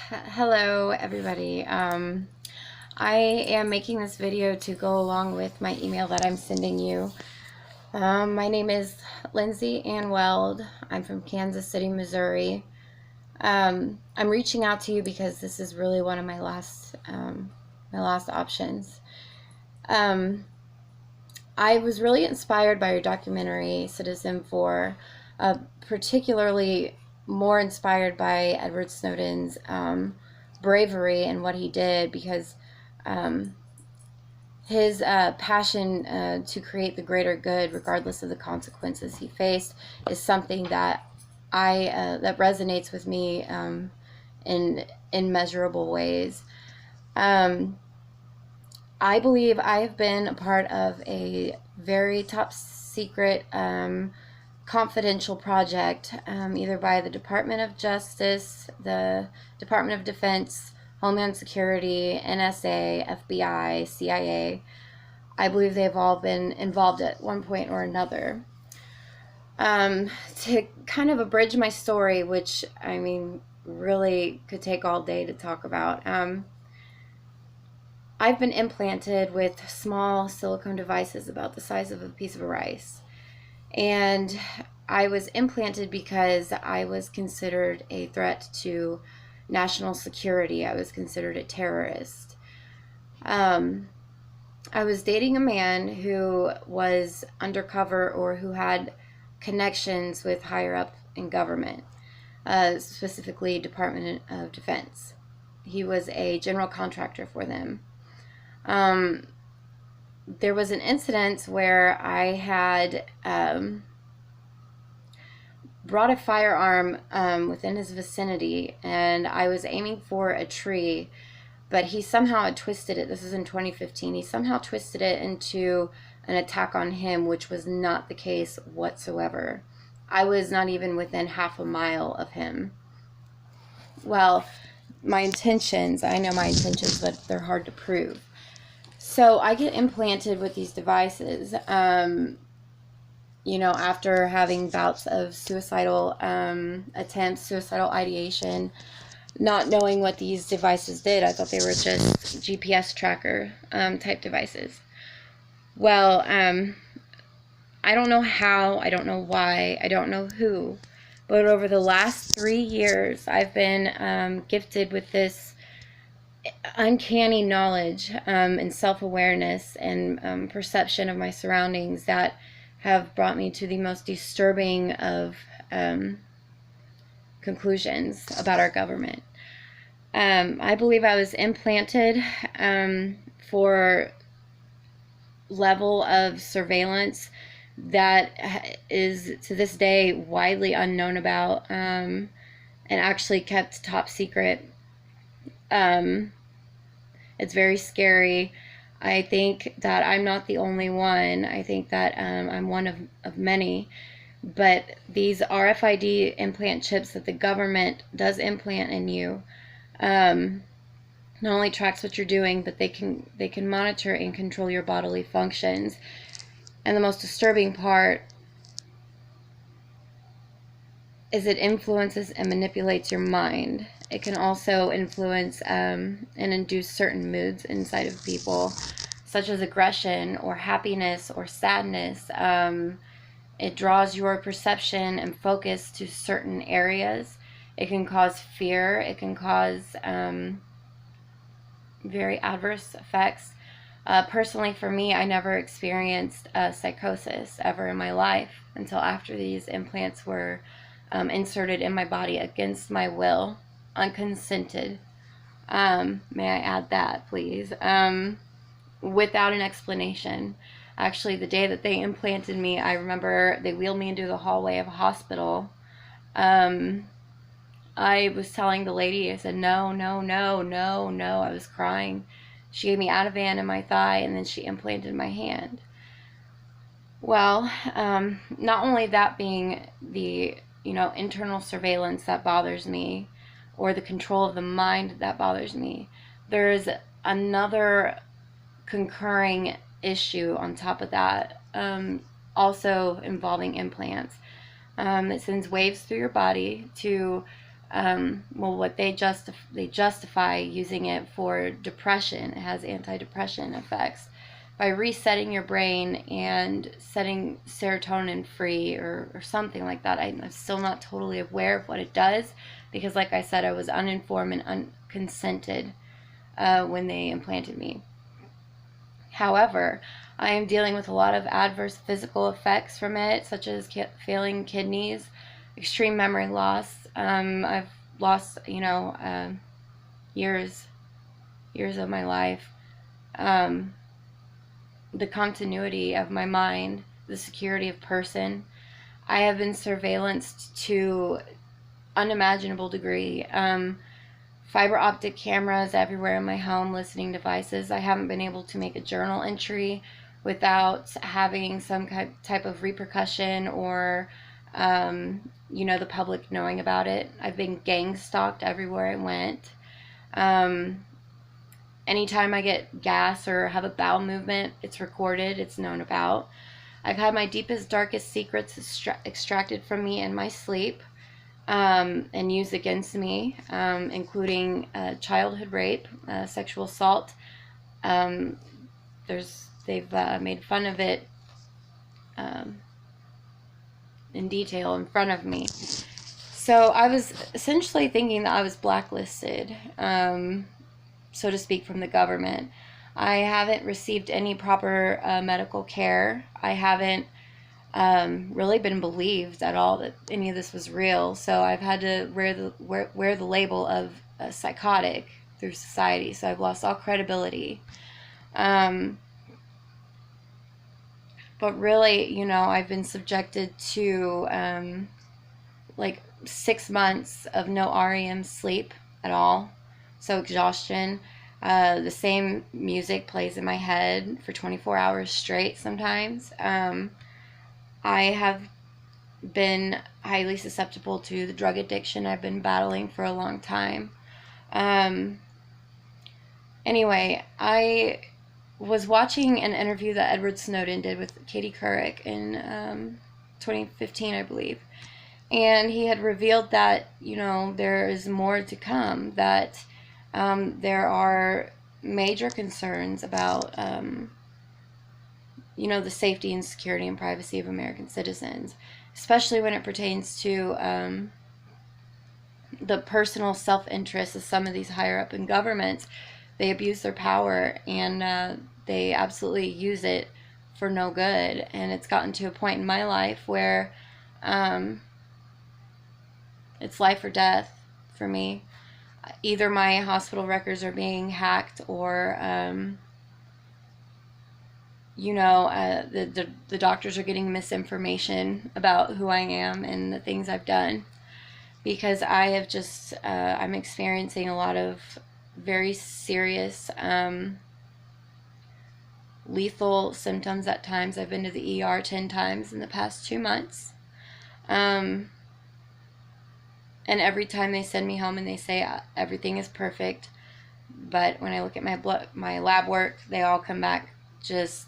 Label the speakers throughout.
Speaker 1: Hello everybody. I am making this video to go along with my email that I'm sending you. My name is Lindsay Ann Weld. I'm from Kansas City, Missouri. I'm reaching out to you because this is really one of my last options. I was really inspired by your documentary, Citizen 4, particularly more inspired by Edward Snowden's bravery and what he did, because um, his passion to create the greater good, regardless of the consequences he faced, is something that that resonates with me in immeasurable ways. Um, I believe I have been a part of a very top secret, confidential project, either by the Department of Justice, the Department of Defense, Homeland Security, NSA, FBI, CIA. I believe they've all been involved at one point or another. To kind of abridge my story, which I mean really could take all day to talk about. I've been implanted with small silicone devices about the size of a piece of rice. And I was implanted because I was considered a threat to national security. I was considered a terrorist. I was dating a man who was undercover, or who had connections with higher up in government, specifically Department of Defense. He was a general contractor for them. There was an incident where I had brought a firearm within his vicinity, and I was aiming for a tree, but he somehow had twisted it. This is in 2015. He somehow twisted it into an attack on him, which was not the case whatsoever. I was not even within half a mile of him. Well, my intentions, I know my intentions, but they're hard to prove. So I get implanted with these devices, after having bouts of suicidal attempts, suicidal ideation, not knowing what these devices did. I thought they were just GPS tracker type devices. Well, I don't know how, I don't know why, I don't know who, but over the last 3 years, I've been gifted with this uncanny knowledge and self-awareness and perception of my surroundings that have brought me to the most disturbing of conclusions about our government. I believe I was implanted for level of surveillance that is to this day widely unknown about, and actually kept top secret. It's very scary. I think that I'm not the only one. I think that I'm one of many. But these RFID implant chips that the government does implant in you not only tracks what you're doing, but they can monitor and control your bodily functions. And the most disturbing part is it influences and manipulates your mind. It can also influence and induce certain moods inside of people, such as aggression or happiness or sadness. It draws your perception and focus to certain areas. It can cause fear. It can cause very adverse effects. Personally, for me, I never experienced psychosis ever in my life until after these implants were inserted in my body against my will, unconsented. May I add that, please? Without an explanation. Actually, the day that they implanted me, I remember they wheeled me into the hallway of a hospital. I was telling the lady, I said, no, no, no, no, no. I was crying. She gave me Ativan in my thigh, and then she implanted my hand. Well, not only that being the internal surveillance that bothers me, or the control of the mind that bothers me, there's another concurring issue on top of that, also involving implants. It sends waves through your body to Well, what they justify using it for depression. It has antidepressant effects by resetting your brain and setting serotonin free, or something like that. I'm still not totally aware of what it does because, like I said, I was uninformed and unconsented when they implanted me. However, I am dealing with a lot of adverse physical effects from it, such as failing kidneys, extreme memory loss. I've lost, years of my life. The continuity of my mind, the security of person. I have been surveillanced to unimaginable degree. Fiber optic cameras everywhere in my home, listening devices. I haven't been able to make a journal entry without having some type of repercussion or, the public knowing about it. I've been gang stalked everywhere I went. Anytime I get gas or have a bowel movement, it's recorded, it's known about. I've had my deepest, darkest secrets extracted from me in my sleep. And used against me, including childhood rape, sexual assault. They've made fun of it in detail in front of me. So I was essentially thinking that I was blacklisted, so to speak, from the government. I haven't received any proper medical care. I haven't really been believed at all that any of this was real. So I've had to wear the label of psychotic through society. So I've lost all credibility. But really, I've been subjected to like 6 months of no REM sleep at all. So exhaustion. The same music plays in my head for 24 hours straight sometimes. I have been highly susceptible to the drug addiction I've been battling for a long time. Anyway, I was watching an interview that Edward Snowden did with Katie Couric in 2015, I believe. And he had revealed that, there is more to come, that there are major concerns about the safety and security and privacy of American citizens, especially when it pertains to the personal self-interest of some of these higher up in government. They abuse their power and they absolutely use it for no good. And it's gotten to a point in my life where it's life or death for me. Either my hospital records are being hacked or the doctors are getting misinformation about who I am and the things I've done, because I have just I'm experiencing a lot of very serious lethal symptoms at times. I've been to the ER 10 times in the past 2 months, and every time they send me home and they say everything is perfect, but when I look at my lab work, they all come back just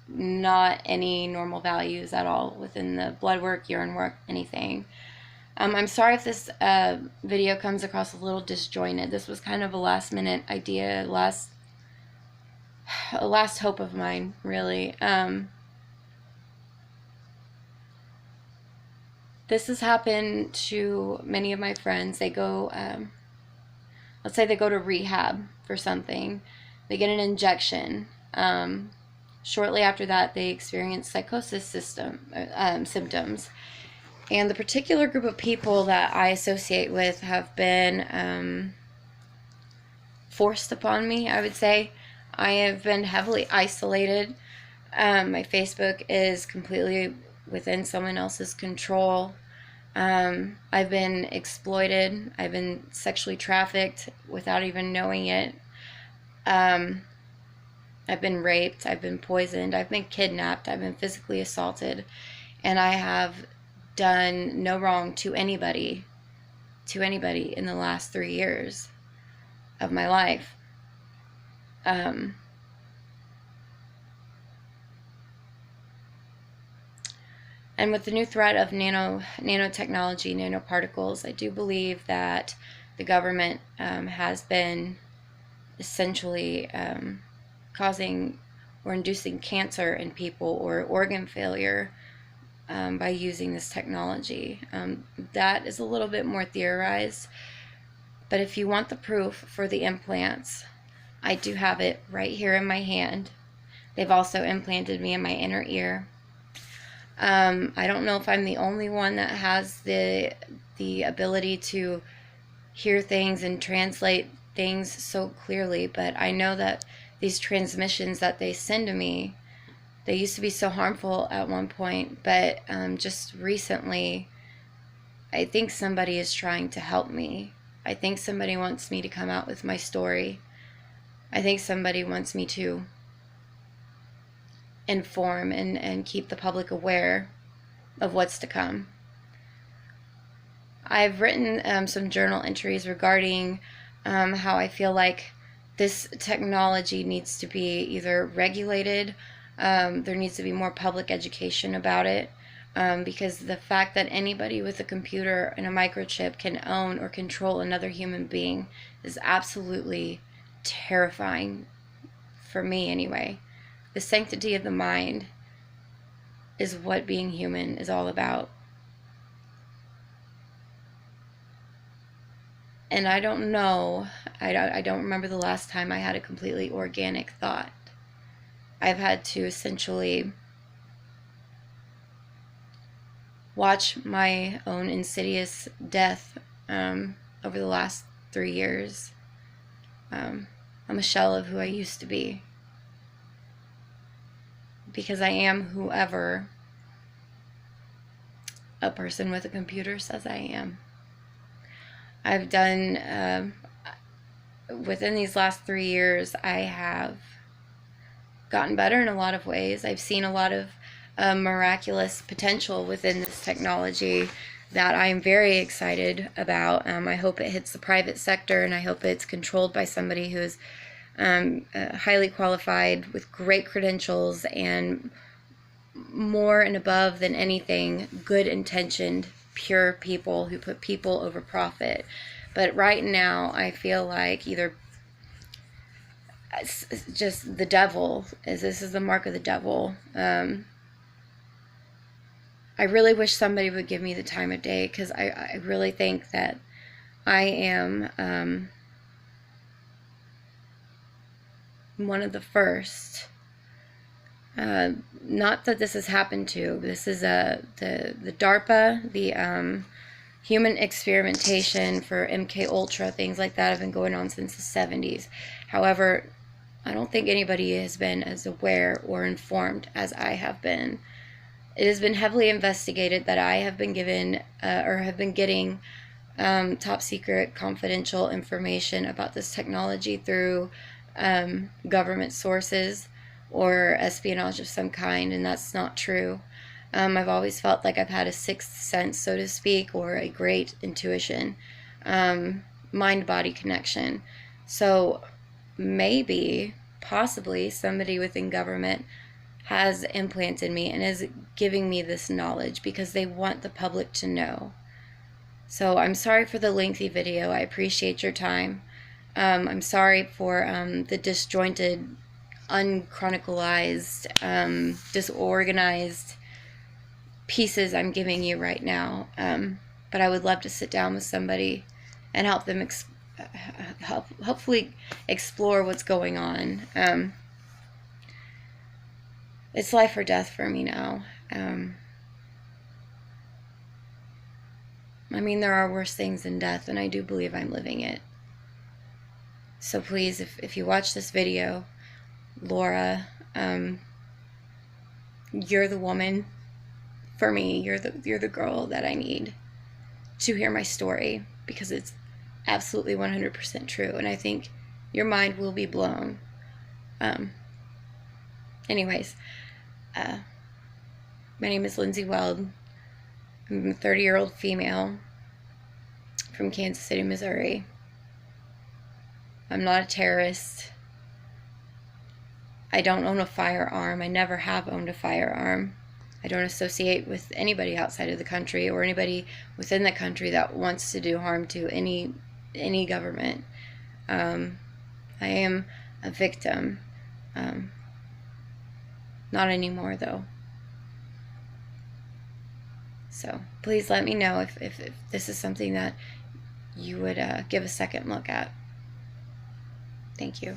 Speaker 1: not any normal values at all within the blood work, urine work, anything. I'm sorry if this video comes across a little disjointed. This was kind of a last minute idea, a last hope of mine, really. This has happened to many of my friends. They go, let's say they go to rehab for something. They get an injection. Shortly after that, they experience psychosis symptoms. And the particular group of people that I associate with have been forced upon me, I would say. I have been heavily isolated. My Facebook is completely within someone else's control. I've been exploited. I've been sexually trafficked without even knowing it. I've been raped, I've been poisoned, I've been kidnapped, I've been physically assaulted, and I have done no wrong to anybody in the last 3 years of my life. And with the new threat of nanotechnology, nanoparticles, I do believe that the government has been essentially causing or inducing cancer in people or organ failure by using this technology. That is a little bit more theorized, but if you want the proof for the implants, I do have it right here in my hand. They've also implanted me in my inner ear. I don't know if I'm the only one that has the ability to hear things and translate things so clearly, but I know that these transmissions that they send to me, they used to be so harmful at one point, but just recently, I think somebody is trying to help me. I think somebody wants me to come out with my story. I think somebody wants me to inform and keep the public aware of what's to come. I've written some journal entries regarding how I feel like this technology needs to be either regulated, there needs to be more public education about it, because the fact that anybody with a computer and a microchip can own or control another human being is absolutely terrifying, for me anyway. The sanctity of the mind is what being human is all about. And I don't know, I don't remember the last time I had a completely organic thought. I've had to essentially watch my own insidious death over the last 3 years. I'm a shell of who I used to be, because I am whoever a person with a computer says I am. I've done, within these last 3 years, I have gotten better in a lot of ways. I've seen a lot of miraculous potential within this technology that I'm very excited about. I hope it hits the private sector, and I hope it's controlled by somebody who is highly qualified with great credentials and more and above than anything, good intentioned, pure people who put people over profit. But right now I feel like either just the devil, this is the mark of the devil. I really wish somebody would give me the time of day, because I really think that I am one of the first. Not that this has happened to. This is the DARPA, the human experimentation for MK Ultra, things like that have been going on since the 70s. However, I don't think anybody has been as aware or informed as I have been. It has been heavily investigated that I have been given or have been getting top secret confidential information about this technology through government sources or espionage of some kind, and that's not true. I've always felt like I've had a sixth sense, so to speak, or a great intuition, mind-body connection. So maybe, possibly, somebody within government has implanted me and is giving me this knowledge because they want the public to know. So I'm sorry for the lengthy video. I appreciate your time. I'm sorry for the disjointed, unchronicalized, disorganized pieces I'm giving you right now. But I would love to sit down with somebody and help them hopefully explore what's going on. It's life or death for me now. I mean, there are worse things than death, and I do believe I'm living it. So please, if you watch this video, Laura, you're the woman for me. You're the girl that I need to hear my story, because it's absolutely 100% true, and I think your mind will be blown. Anyways, my name is Lindsay Weld. I'm a 30-year-old female from Kansas City, Missouri. I'm not a terrorist. I don't own a firearm. I never have owned a firearm. I don't associate with anybody outside of the country or anybody within the country that wants to do harm to any government. I am a victim. Not anymore, though. So please let me know if this is something that you would give a second look at. Thank you.